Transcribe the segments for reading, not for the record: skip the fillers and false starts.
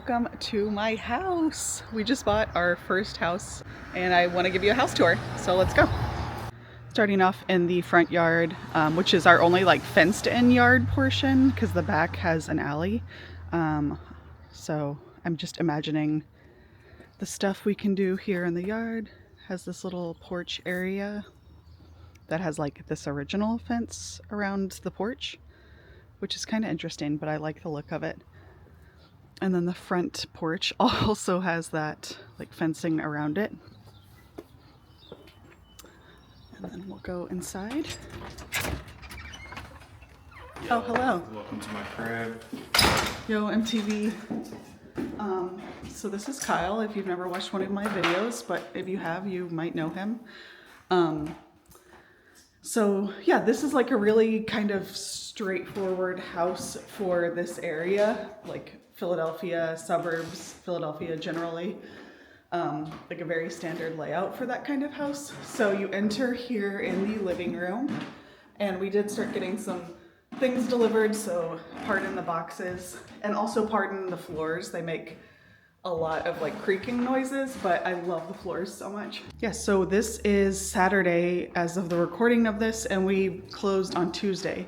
welcome to my house. We just bought our first house and I want to give you a house tour, so let's go. Starting off in the front yard, which is our only like fenced in yard portion because the back has an alley. So I'm just imagining the stuff we can do here in the yard. Has this little porch area that has like this original fence around the porch, which is kind of interesting, but I like the look of it. And then the front porch also has that like fencing around it. And then we'll go inside. Oh, hello. Welcome to my crib. Yo, MTV. So this is Kyle, if you've never watched one of my videos, but if you have, you might know him. So yeah, this is like a really kind of straightforward house for this area, like Philadelphia, suburbs, Philadelphia generally. Like a very standard layout for that kind of house. So you enter here in the living room, and we did start getting some things delivered, so pardon the boxes, and also pardon the floors. They make a lot of like creaking noises, but I love the floors so much. Yeah, so this is Saturday as of the recording of this, and we closed on Tuesday.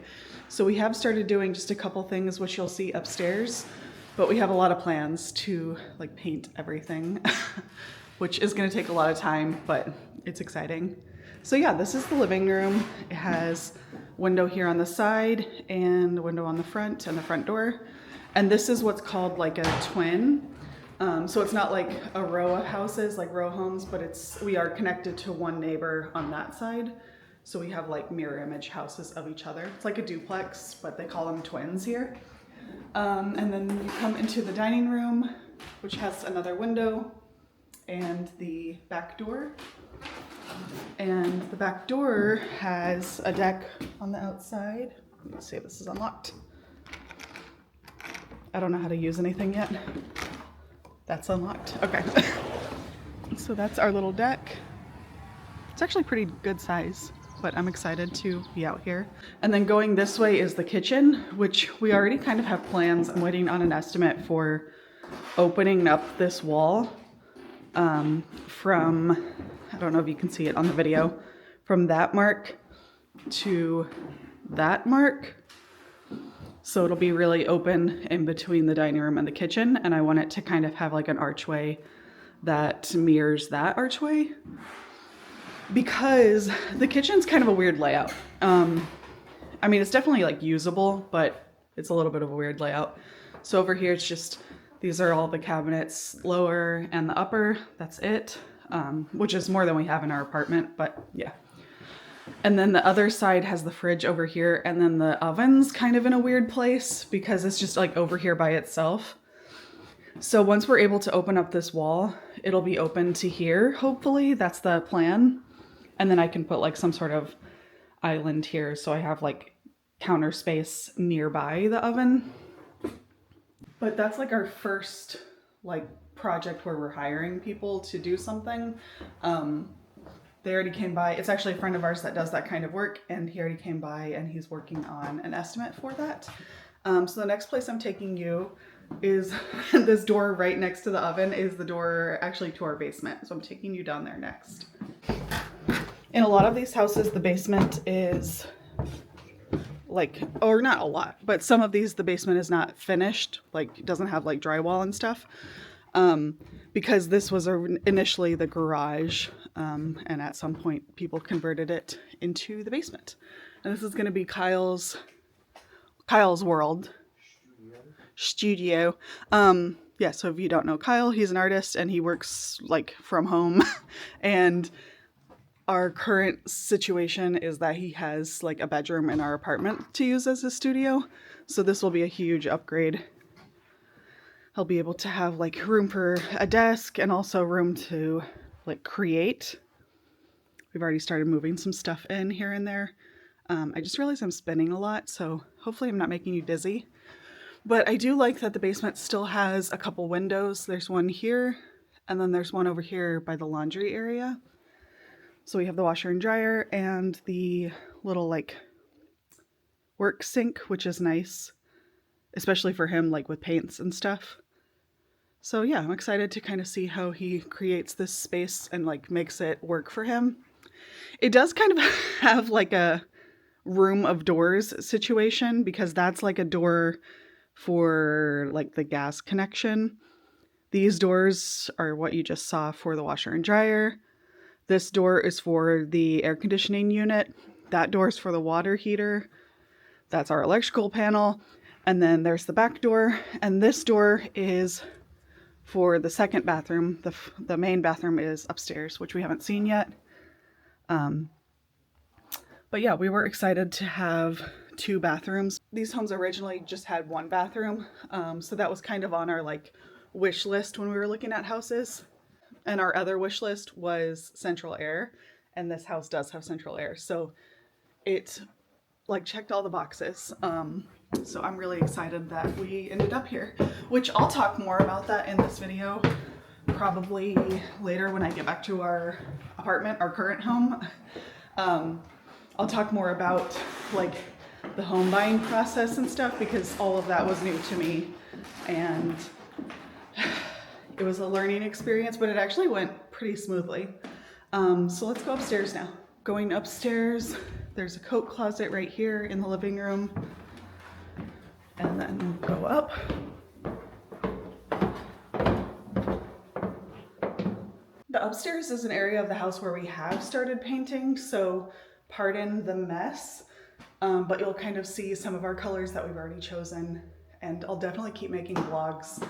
So we have started doing just a couple things, which you'll see upstairs, but we have a lot of plans to like paint everything, which is gonna take a lot of time, but it's exciting. So yeah, this is the living room. It has window here on the side and a window on the front and the front door. And this is what's called like a twin. So it's not like a row of houses, like row homes, but we are connected to one neighbor on that side. So we have like mirror image houses of each other. It's like a duplex, but they call them twins here. And then you come into the dining room, which has another window and the back door. And the back door has a deck on the outside. Let's see if this is unlocked. I don't know how to use anything yet. That's unlocked. Okay. So that's our little deck. It's actually pretty good size, but I'm excited to be out here. And then going this way is the kitchen, which we already kind of have plans. I'm waiting on an estimate for opening up this wall from, I don't know if you can see it on the video, from that mark to that mark. So it'll be really open in between the dining room and the kitchen, and I want it to kind of have like an archway that mirrors that archway, because the kitchen's kind of a weird layout. I mean, it's definitely like usable, but it's a little bit of a weird layout. So over here, it's just, these are all the cabinets, lower and the upper, that's it, which is more than we have in our apartment, but yeah. And then the other side has the fridge over here, and then the oven's kind of in a weird place because it's just like over here by itself. So once we're able to open up this wall, it'll be open to here, hopefully. That's the plan. And then I can put like some sort of island here so I have like counter space nearby the oven. But that's like our first like project where we're hiring people to do something. They already came by. It's actually a friend of ours that does that kind of work, and he already came by and he's working on an estimate for that. So the next place I'm taking you is this door right next to the oven is the door actually to our basement. So I'm taking you down there next. In a lot of these houses, the basement is like, or not a lot, but some of these, the basement is not finished, like it doesn't have like drywall and stuff. Because this was initially the garage, and at some point people converted it into the basement. And this is going to be Kyle's world studio. Yeah, so if you don't know Kyle, he's an artist and he works like from home. And our current situation is that he has like a bedroom in our apartment to use as a studio. So this will be a huge upgrade. He'll be able to have like room for a desk and also room to like create. We've already started moving some stuff in here and there. I just realized I'm spinning a lot, so hopefully I'm not making you dizzy. But I do like that the basement still has a couple windows. There's one here, and then there's one over here by the laundry area. So we have the washer and dryer and the little like work sink, which is nice, especially for him like with paints and stuff. So yeah, I'm excited to kind of see how he creates this space and like makes it work for him. It does kind of have like a room of doors situation because that's like a door for like the gas connection. These doors are what you just saw for the washer and dryer. This door is for the air conditioning unit. That door is for the water heater. That's our electrical panel. And then there's the back door. And this door is for the second bathroom. The main bathroom is upstairs, which we haven't seen yet. But yeah, we were excited to have 2 bathrooms. These homes originally just had 1 bathroom. So that was kind of on our like wish list when we were looking at houses. And our other wish list was central air. And this house does have central air. So it like checked all the boxes. So I'm really excited that we ended up here, which I'll talk more about that in this video, probably later when I get back to our apartment, our current home. I'll talk more about like the home buying process and stuff because all of that was new to me and it was a learning experience, but it actually went pretty smoothly. So let's go upstairs now. Going upstairs, there's a coat closet right here in the living room. And then go up. The upstairs is an area of the house where we have started painting, so pardon the mess, but you'll kind of see some of our colors that we've already chosen, and I'll definitely keep making vlogs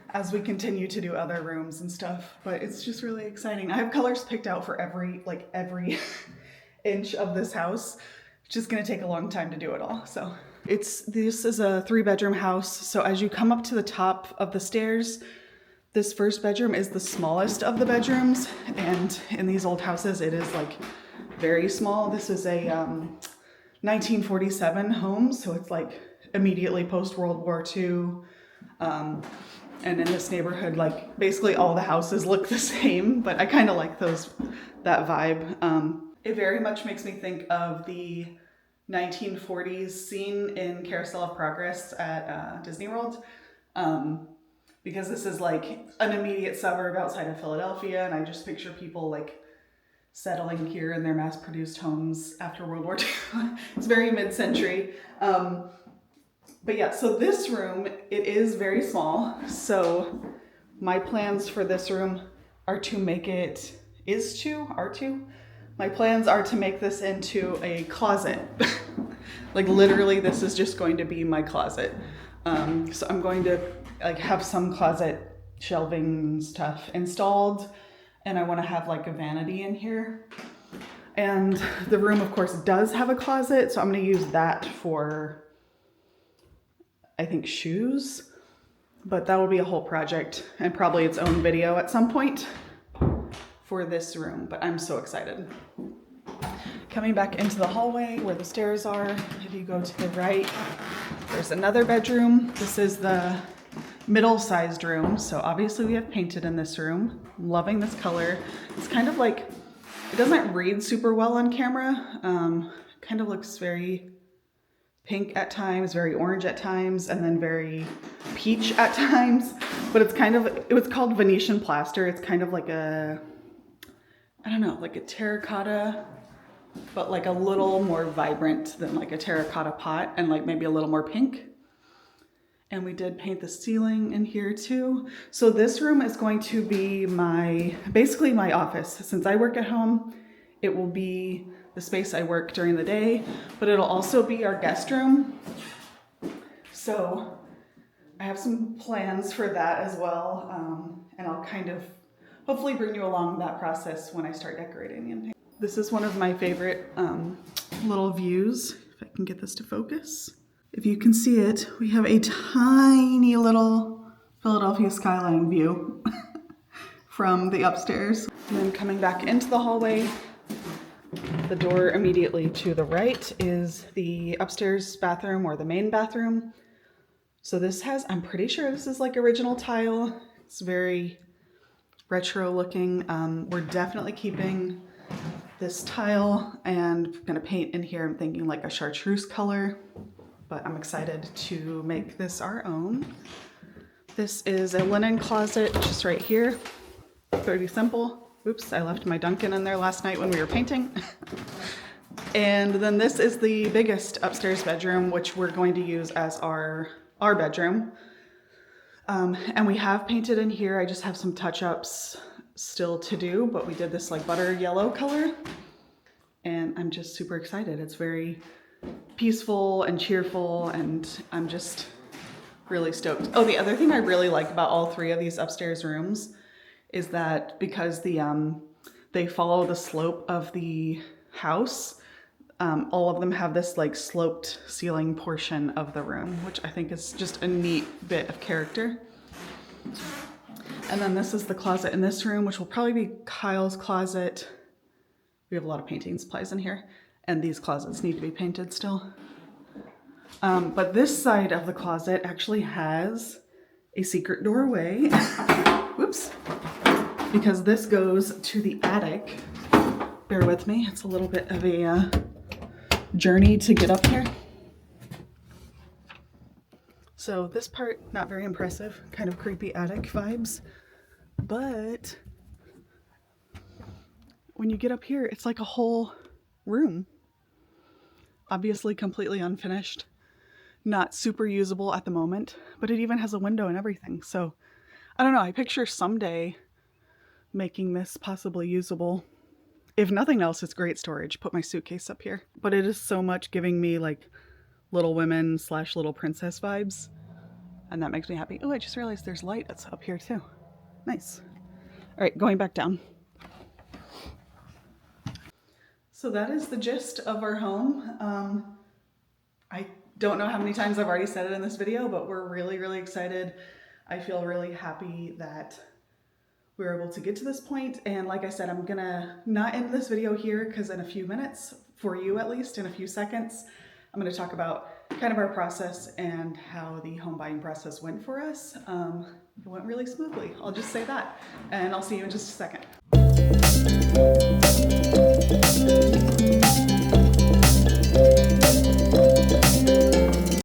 as we continue to do other rooms and stuff, but it's just really exciting. I have colors picked out for every inch of this house. It's just gonna take a long time to do it all, so. This is a 3-bedroom house, so as you come up to the top of the stairs, this first bedroom is the smallest of the bedrooms, and in these old houses it is like very small. This is a 1947 home, so it's like immediately post World War II. And in this neighborhood, like basically all the houses look the same, but I kind of like that vibe. It very much makes me think of the 1940s scene in Carousel of Progress at Disney World. Because this is like an immediate suburb outside of Philadelphia, and I just picture people like settling here in their mass-produced homes after World War II. It's very mid-century. But yeah, so this room, it is very small. So my plans for this room are to make it, my plans are to make this into a closet. Like literally, this is just going to be my closet. So I'm going to like have some closet shelving stuff installed, and I want to have like a vanity in here. And the room, of course, does have a closet, so I'm going to use that for, I think, shoes. But that will be a whole project and probably its own video at some point for this room, but I'm so excited. Coming back into the hallway where the stairs are, if you go to the right, there's another bedroom. This is the middle-sized room, so obviously we have painted in this room. I'm loving this color. It's kind of like, it doesn't read super well on camera. Kind of looks very pink at times, very orange at times, and then very peach at times. But it's kind of, it was called Venetian plaster. It's kind of like a, I don't know, like a terracotta, but like a little more vibrant than like a terracotta pot, and like maybe a little more pink. And we did paint the ceiling in here too. So this room is going to be basically my office. Since I work at home, it will be the space I work during the day, but it'll also be our guest room. So I have some plans for that as well. And I'll kind of hopefully bring you along that process when I start decorating in here. This is one of my favorite little views. If I can get this to focus. If you can see it, we have a tiny little Philadelphia skyline view from the upstairs. And then coming back into the hallway, the door immediately to the right is the upstairs bathroom or the main bathroom. So this has, I'm pretty sure this is like original tile. It's very retro looking. We're definitely keeping this tile and I'm gonna paint in here. I'm thinking like a chartreuse color. But I'm excited to make this our own. This is a linen closet just right here. Pretty simple. Oops, I left my Dunkin' in there last night when we were painting. And then this is the biggest upstairs bedroom, which we're going to use as our bedroom. And we have painted in here. I just have some touch-ups still to do, but we did this like butter yellow color. And I'm just super excited. It's very peaceful and cheerful, and I'm just really stoked. Oh, the other thing I really like about all three of these upstairs rooms is that because they follow the slope of the house, all of them have this like sloped ceiling portion of the room, which I think is just a neat bit of character. And then this is the closet in this room, which will probably be Kyle's closet. We have a lot of painting supplies in here, and these closets need to be painted still. But this side of the closet actually has a secret doorway. Whoops. Because this goes to the attic. Bear with me, it's a little bit of a journey to get up here. So this part, not very impressive, kind of creepy attic vibes, but when you get up here, it's like a whole room. Obviously completely unfinished, not super usable at the moment, but it even has a window and everything. So I don't know, I picture someday making this possibly usable. If nothing else, it's great storage. Put my suitcase up here. But it is so much giving me like Little Women / Little Princess vibes. And that makes me happy. Oh, I just realized there's light that's up here too. Nice. All right, going back down. So that is the gist of our home. I don't know how many times I've already said it in this video, but we're really, really excited. I feel really happy that we were able to get to this point. And like I said, I'm gonna not end this video here because in a few minutes, for you at least, in a few seconds, I'm gonna talk about kind of our process and how the home buying process went for us. It went really smoothly, I'll just say that. And I'll see you in just a second.